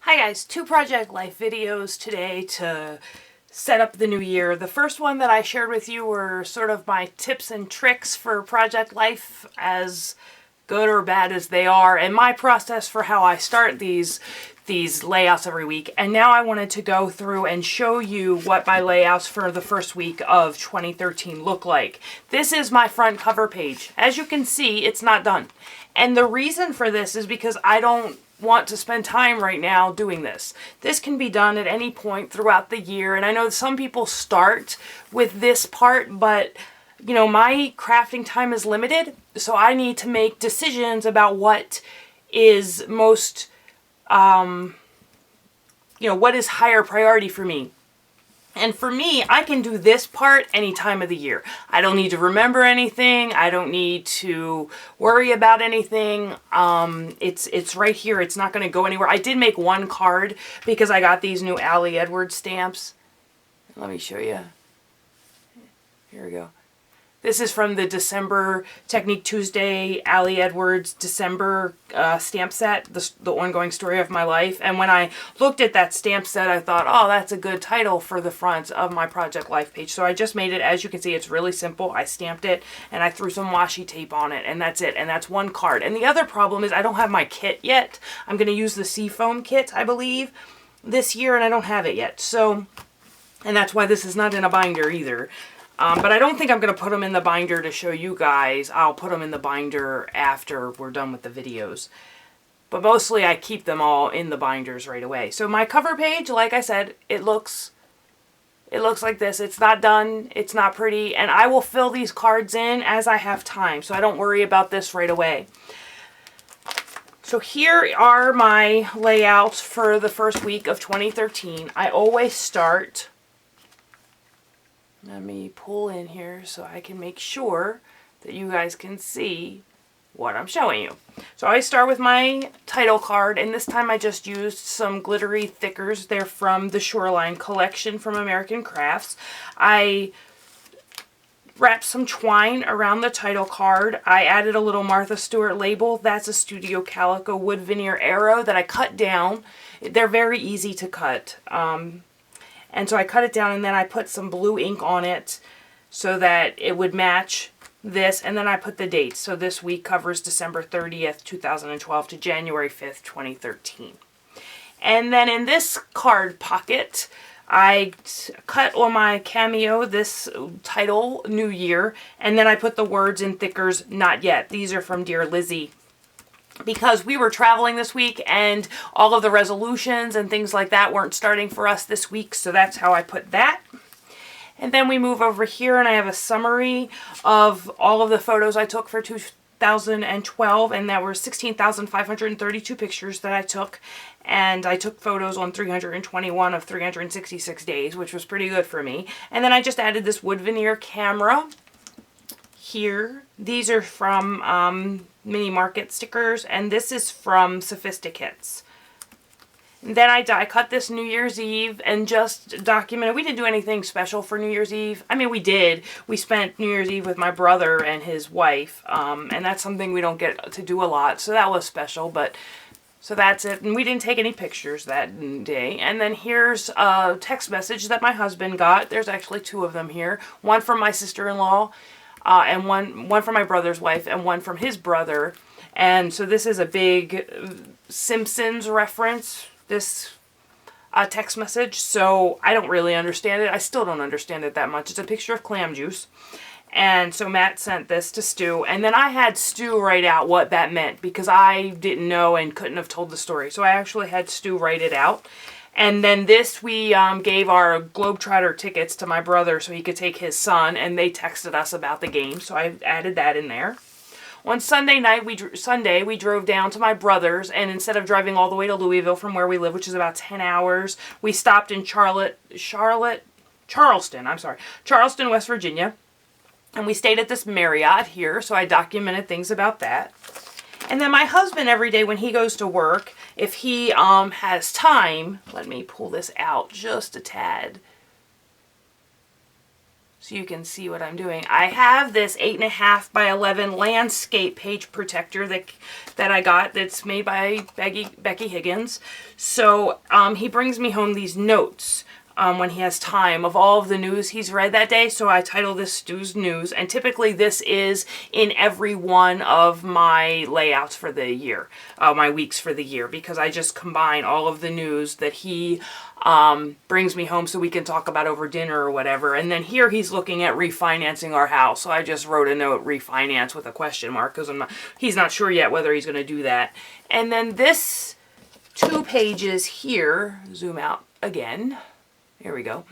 Hi guys, 2 Project Life videos today to set up the new year. The first one that I shared with you were sort of my tips and tricks for Project Life, as good or bad as they are, and my process for how I start these layouts every week. And now I wanted to go through and show you what my layouts for the first week of 2013 look like. This is my front cover page. As you can see, it's not done. And the reason for this is because I don't want to spend time right now doing this. This can be done at any point throughout the year, and I know some people start with this part, but you know, my crafting time is limited, so I need to make decisions about what is most, what is higher priority for me. And for me, I can do this part any time of the year. I don't need to remember anything. I don't need to worry about anything. It's right here. It's not going to go anywhere. I did make one card because I got these new Ali Edwards stamps. Let me show you. Here we go. This is from the December Technique Tuesday Ali Edwards December stamp set, the ongoing story of my life. And when I looked at that stamp set, I thought, oh, that's a good title for the front of my Project Life page. So I just made it. As you can see, it's really simple. I stamped it and I threw some washi tape on it, and that's it. And that's one card. And the other problem is I don't have my kit yet. I'm going to use the Seafoam kit, I believe, this year, and I don't have it yet. So, and that's why this is not in a binder either. But I don't think I'm going to put them in the binder to show you guys. I'll put them in the binder after we're done with the videos. But mostly I keep them all in the binders right away. So my cover page, like I said, it looks like this. It's not done. It's not pretty. And I will fill these cards in as I have time. So I don't worry about this right away. So here are my layouts for the first week of 2013. I always start... Let me pull in here so I can make sure that you guys can see what I'm showing you. So I start with my title card, and this time I just used some glittery thickers. They're from the Shoreline collection from American Crafts. I wrapped some twine around the title card. I added a little Martha Stewart label. That's a Studio Calico wood veneer arrow that I cut down. They're very easy to cut. And so I cut it down, and then I put some blue ink on it so that it would match this. And then I put the dates. So this week covers December 30th, 2012 to January 5th, 2013. And then in this card pocket, I cut on my Cameo this title, New Year. And then I put the words in thickers, Not Yet. These are from Dear Lizzie, because we were traveling this week and all of the resolutions and things like that weren't starting for us this week. So that's how I put that. And then we move over here, and I have a summary of all of the photos I took for 2012. And there were 16,532 pictures that I took. And I took photos on 321 of 366 days, which was pretty good for me. And then I just added this wood veneer camera here. These are from Mini Market stickers, and this is from Sophisticates. And then I die cut this New Year's Eve and just documented. We didn't do anything special for New Year's Eve. I mean, we did. We spent New Year's Eve with my brother and his wife, and that's something we don't get to do a lot, so that was special. But so that's it. And we didn't take any pictures that day. And then here's a text message that my husband got. There's actually 2 of them here. One from my sister-in-law, and one from my brother's wife, and one from his brother. And so this is a big Simpsons reference, this text message. So I don't really understand it. I still don't understand it that much. It's a picture of clam juice. And so Matt sent this to Stu. And then I had Stu write out what that meant, because I didn't know and couldn't have told the story. So I actually had Stu write it out. And then this, we gave our Globetrotter tickets to my brother so he could take his son, and they texted us about the game, so I added that in there. On Sunday night, we drove down to my brother's, and instead of driving all the way to Louisville from where we live, which is about 10 hours, we stopped in Charleston, West Virginia, and we stayed at this Marriott here, so I documented things about that. And then my husband, every day when he goes to work, if he has time, let me pull this out just a tad so you can see what I'm doing. I have this 8.5 by 11 landscape page protector that I got that's made by Becky Higgins. So he brings me home these notes when he has time of all of the news he's read that day. So I title this Stu's News, and typically this is in every one of my layouts for the year, my weeks for the year, because I just combine all of the news that he brings me home so we can talk about over dinner or whatever. And then here he's looking at refinancing our house. So I just wrote a note, refinance, with a question mark, because he's not sure yet whether he's going to do that. And then this 2 pages here, zoom out again. Here we go.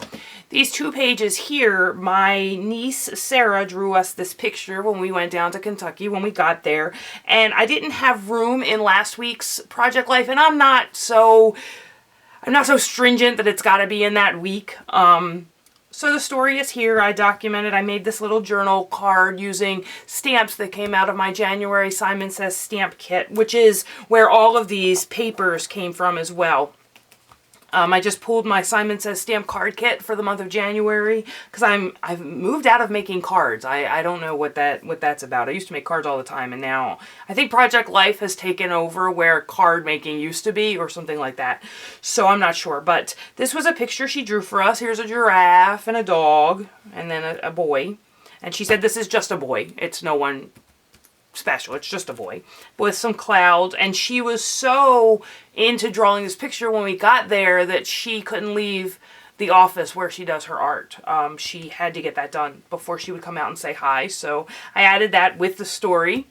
These 2 pages here, my niece Sarah drew us this picture when we went down to Kentucky when we got there. And I didn't have room in last week's Project Life, and I'm not so stringent that it's got to be in that week. So the story is here. I documented, I made this little journal card using stamps that came out of my January Simon Says stamp kit, which is where all of these papers came from as well. I just pulled my Simon Says stamp card kit for the month of January because I've moved out of making cards. I don't know what that's about. I used to make cards all the time, and now I think Project Life has taken over where card making used to be, or something like that. So I'm not sure, but this was a picture she drew for us. Here's a giraffe and a dog, and then a boy. And she said this is just a boy. It's no one special. It's just a boy with some clouds. And she was so into drawing this picture when we got there that she couldn't leave the office where she does her art. She had to get that done before she would come out and say hi. So I added that with the story.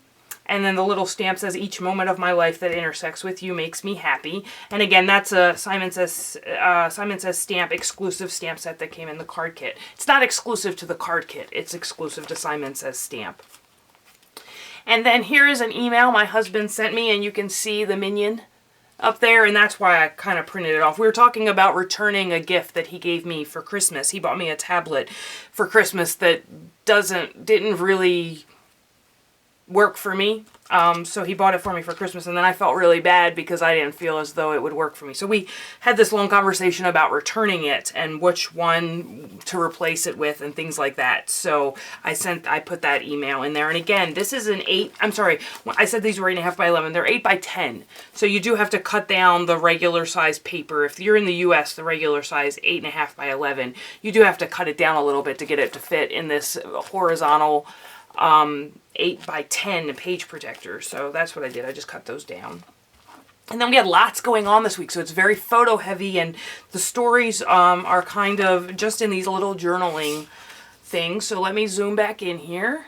And then the little stamp says, each moment of my life that intersects with you makes me happy. And again, that's a Simon Says stamp, exclusive stamp set that came in the card kit. It's not exclusive to the card kit. It's exclusive to Simon Says stamp. And then here is an email my husband sent me, and you can see the minion up there, and that's why I kind of printed it off. We were talking about returning a gift that he gave me for Christmas. He bought me a tablet for Christmas that didn't really work for me. So he bought it for me for Christmas, and then I felt really bad because I didn't feel as though it would work for me. So we had this long conversation about returning it and which one to replace it with and things like that. So I put that email in there. And again, this is an 8, I'm sorry, I said these were 8.5 by 11. They're 8 by 10. So you do have to cut down the regular size paper. If you're in the US, the regular size 8.5 by 11, you do have to cut it down a little bit to get it to fit in this horizontal 8 by 10 page protector. So that's what I did. I just cut those down. And then we had lots going on this week, so it's very photo heavy, and the stories are kind of just in these little journaling things. So let me zoom back in here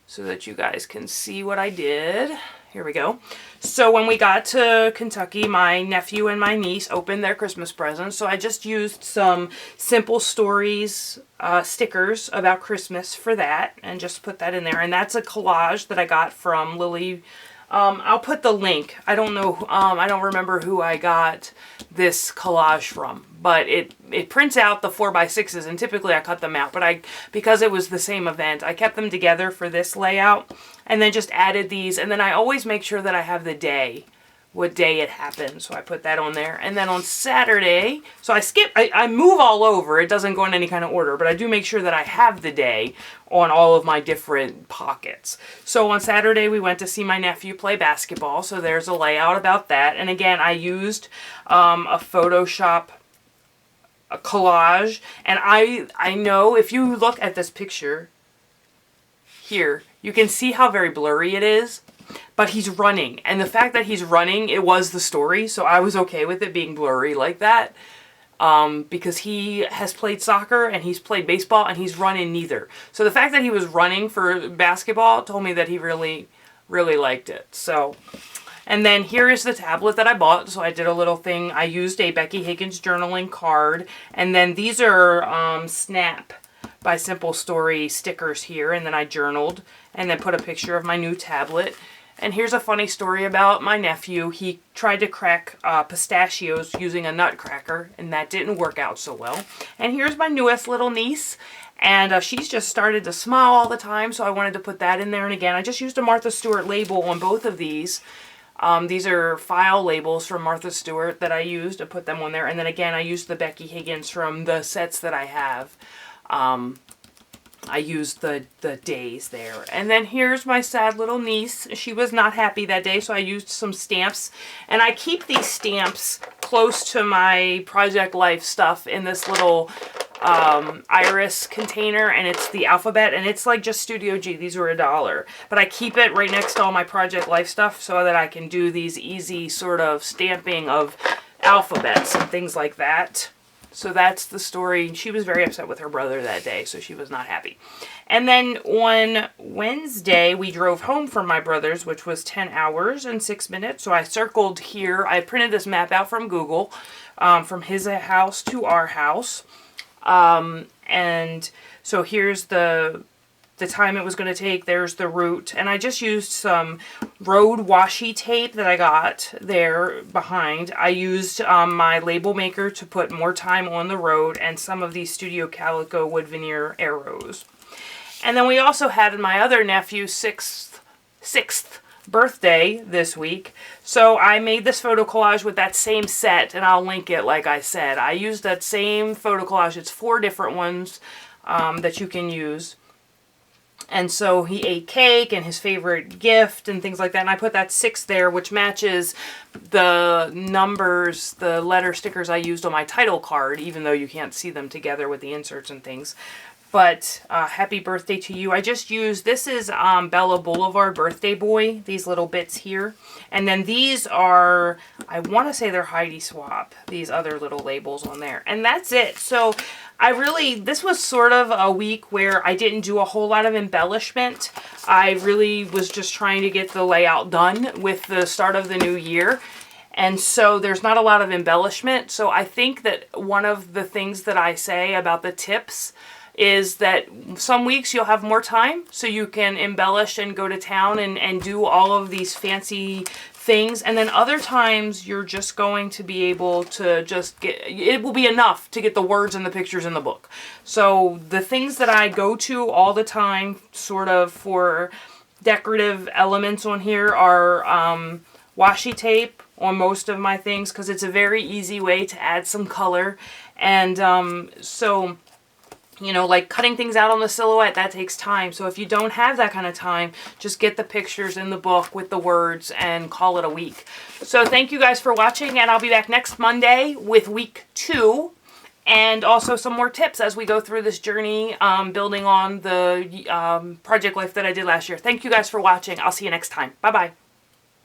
so that you guys can see what I did. Here we go. So when we got to Kentucky, my nephew and my niece opened their Christmas presents. So I just used some Simple Stories stickers about Christmas for that, and just put that in there. And that's a collage that I got from Lily. I'll put the link. I don't know. I don't remember who I got this collage from, but it prints out the 4x6s, and typically I cut them out, but because it was the same event, I kept them together for this layout, and then just added these. And then I always make sure that I have the day, what day it happened. So I put that on there. And then on Saturday, so I move all over. It doesn't go in any kind of order, but I do make sure that I have the day on all of my different pockets. So on Saturday, we went to see my nephew play basketball. So there's a layout about that. And again, I used a Photoshop collage. And I know if you look at this picture here, you can see how very blurry it is. But he's running, and the fact that he's running, it was the story, so I was okay with it being blurry like that, because he has played soccer and he's played baseball and he's run in neither. So the fact that he was running for basketball told me that he really, really liked it. So, and then here is the tablet that I bought. So I did a little thing. I used a Becky Higgins journaling card, and then these are Snap by Simple Story stickers here, and then I journaled and then put a picture of my new tablet. And here's a funny story about my nephew. He tried to crack pistachios using a nutcracker, and that didn't work out so well. And here's my newest little niece, and she's just started to smile all the time, so I wanted to put that in there. And again, I just used a Martha Stewart label on both of these. These are file labels from Martha Stewart that I used to put them on there. And then again, I used the Becky Higgins from the sets that I have. I used the days there. And then here's my sad little niece. She was not happy that day, so I used some stamps. And I keep these stamps close to my Project Life stuff in this little iris container, and it's the alphabet, and it's like just Studio G. These were $1. But I keep it right next to all my Project Life stuff so that I can do these easy sort of stamping of alphabets and things like that. So that's the story. She was very upset with her brother that day, so she was not happy. And then on Wednesday, we drove home from my brother's, which was 10 hours and 6 minutes. So I circled here. I printed this map out from Google, from his house to our house. And so here's the time it was going to take. There's the route. And I just used some road washi tape that I got there behind. I used my label maker to put more time on the road, and some of these Studio Calico wood veneer arrows. And then we also had my other nephew's sixth birthday this week. So I made this photo collage with that same set, and I'll link it like I said. I used that same photo collage. It's 4 different ones that you can use. And so he ate cake and his favorite gift and things like that. And I put that 6 there, which matches the numbers, the letter stickers I used on my title card, even though you can't see them together with the inserts and things. But happy birthday to you. I just used, this is Bella Boulevard Birthday Boy, these little bits here. And then these are, I want to say they're Heidi Swapp, these other little labels on there. And that's it. So this was sort of a week where I didn't do a whole lot of embellishment. I really was just trying to get the layout done with the start of the new year. And so there's not a lot of embellishment. So I think that one of the things that I say about the tips is that some weeks you'll have more time, so you can embellish and go to town and do all of these fancy things. And then other times you're just going to be able to just it will be enough to get the words and the pictures in the book. So the things that I go to all the time sort of for decorative elements on here are washi tape on most of my things, because it's a very easy way to add some color. And so, you know, like cutting things out on the silhouette, that takes time. So if you don't have that kind of time, just get the pictures in the book with the words and call it a week. So thank you guys for watching, and I'll be back next Monday with week 2 and also some more tips as we go through this journey building on the Project Life that I did last year. Thank you guys for watching. I'll see you next time. Bye-bye.